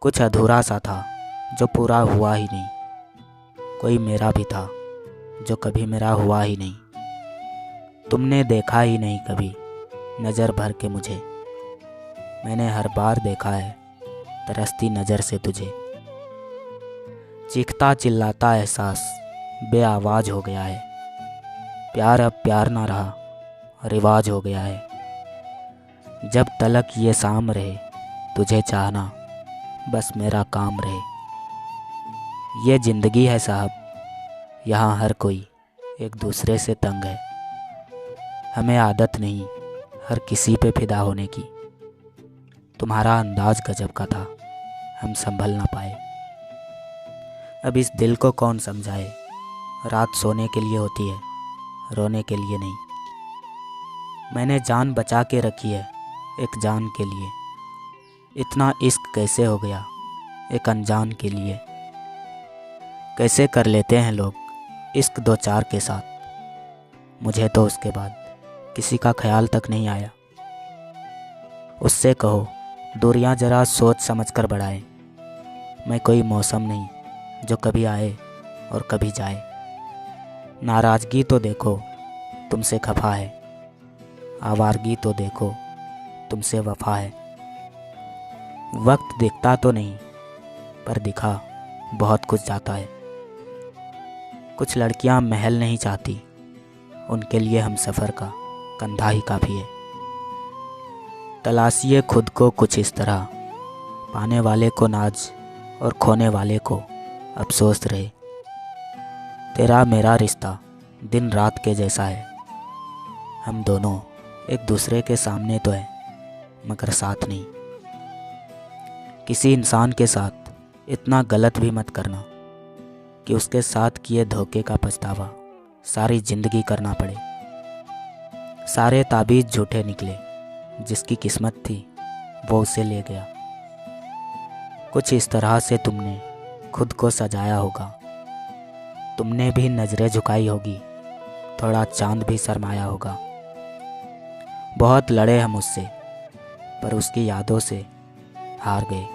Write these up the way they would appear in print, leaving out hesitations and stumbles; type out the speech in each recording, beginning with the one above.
कुछ अधूरा सा था जो पूरा हुआ ही नहीं। कोई मेरा भी था जो कभी मेरा हुआ ही नहीं। तुमने देखा ही नहीं कभी नज़र भर के मुझे। मैंने हर बार देखा है तरसती नज़र से तुझे। चीखता चिल्लाता एहसास बेआवाज़ हो गया है। प्यार अब प्यार ना रहा, रिवाज हो गया है। जब तलक ये शाम रहे तुझे चाहना बस मेरा काम रहे। ये ज़िंदगी है साहब, यहाँ हर कोई एक दूसरे से तंग है। हमें आदत नहीं हर किसी पे फिदा होने की। तुम्हारा अंदाज गजब का था, हम संभल ना पाए। अब इस दिल को कौन समझाए, रात सोने के लिए होती है, रोने के लिए नहीं। मैंने जान बचा के रखी है एक जान के लिए। इतना इश्क कैसे हो गया एक अनजान के लिए। कैसे कर लेते हैं लोग इश्क दो चार के साथ। मुझे तो उसके बाद किसी का ख्याल तक नहीं आया। उससे कहो दूरियां जरा सोच समझ कर बढ़ाए। मैं कोई मौसम नहीं जो कभी आए और कभी जाए। नाराज़गी तो देखो तुमसे खफा है, आवारगी तो देखो तुमसे वफा है। वक्त दिखता तो नहीं पर दिखा बहुत कुछ जाता है। कुछ लड़कियां महल नहीं चाहती, उनके लिए हम सफ़र का कंधा ही काफ़ी है। तलाशिए खुद को कुछ इस तरह, पाने वाले को नाज और खोने वाले को अफसोस रहे। तेरा मेरा रिश्ता दिन रात के जैसा है। हम दोनों एक दूसरे के सामने तो है मगर साथ नहीं। किसी इंसान के साथ इतना गलत भी मत करना कि उसके साथ किए धोखे का पछतावा सारी ज़िंदगी करना पड़े। सारे ताबीज़ झूठे निकले, जिसकी किस्मत थी वो उसे ले गया। कुछ इस तरह से तुमने खुद को सजाया होगा। तुमने भी नज़रें झुकाई होगी, थोड़ा चांद भी शर्माया होगा। बहुत लड़े हम उससे पर उसकी यादों से हार गए।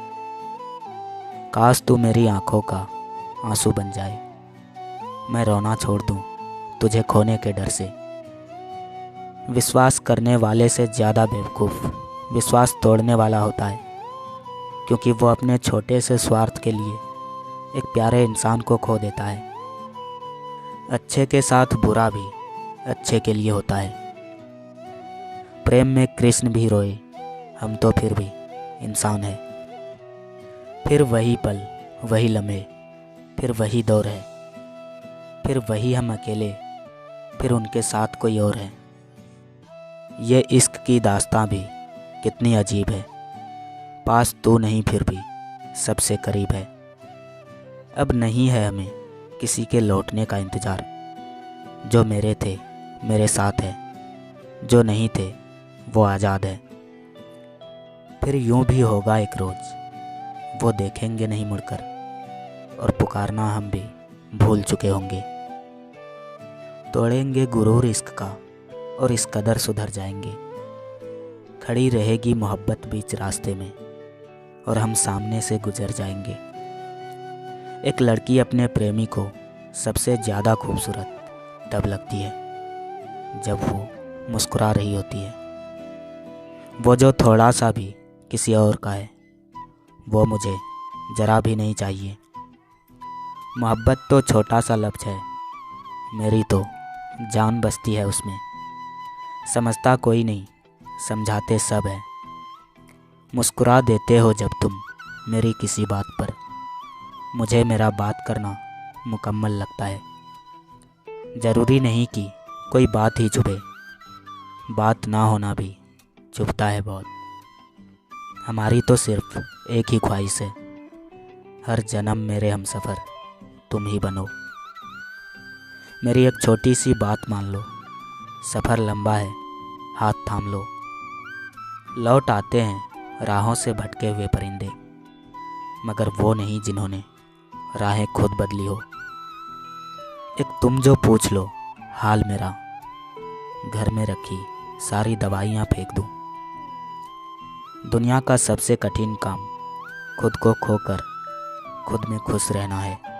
काश तू मेरी आंखों का आंसू बन जाए, मैं रोना छोड़ दूं तुझे खोने के डर से। विश्वास करने वाले से ज़्यादा बेवकूफ़ विश्वास तोड़ने वाला होता है, क्योंकि वो अपने छोटे से स्वार्थ के लिए एक प्यारे इंसान को खो देता है। अच्छे के साथ बुरा भी अच्छे के लिए होता है। प्रेम में कृष्ण भी रोए, हम तो फिर भी इंसान है। फिर वही पल वही लम्हे, फिर वही दौर है। फिर वही हम अकेले, फिर उनके साथ कोई और है। ये इश्क की दास्तां भी कितनी अजीब है। पास तू नहीं फिर भी सबसे करीब है। अब नहीं है हमें किसी के लौटने का इंतज़ार। जो मेरे थे मेरे साथ है, जो नहीं थे वो आज़ाद है। फिर यूं भी होगा एक रोज़, वो देखेंगे नहीं मुड़कर और पुकारना हम भी भूल चुके होंगे। तोड़ेंगे गुरूर इश्क का और इस कदर सुधर जाएंगे। खड़ी रहेगी मोहब्बत बीच रास्ते में और हम सामने से गुजर जाएंगे। एक लड़की अपने प्रेमी को सबसे ज़्यादा खूबसूरत तब लगती है जब वो मुस्कुरा रही होती है। वो जो थोड़ा सा भी किसी और का है, वो मुझे ज़रा भी नहीं चाहिए। मोहब्बत तो छोटा सा लफ्ज़ है, मेरी तो जान बसती है उसमें। समझता कोई नहीं, समझाते सब है। मुस्कुरा देते हो जब तुम मेरी किसी बात पर, मुझे मेरा बात करना मुकम्मल लगता है। ज़रूरी नहीं कि कोई बात ही चुभे, बात ना होना भी चुभता है बहुत। हमारी तो सिर्फ एक ही ख्वाहिश है, हर जन्म मेरे हमसफ़र तुम ही बनो। मेरी एक छोटी सी बात मान लो, सफ़र लंबा है हाथ थाम लो। लौट आते हैं राहों से भटके हुए परिंदे, मगर वो नहीं जिन्होंने राहें खुद बदली हो। एक तुम जो पूछ लो हाल मेरा, घर में रखी सारी दवाइयाँ फेंक दूँ। दुनिया का सबसे कठिन काम खुद को खोकर खुद में खुश रहना है।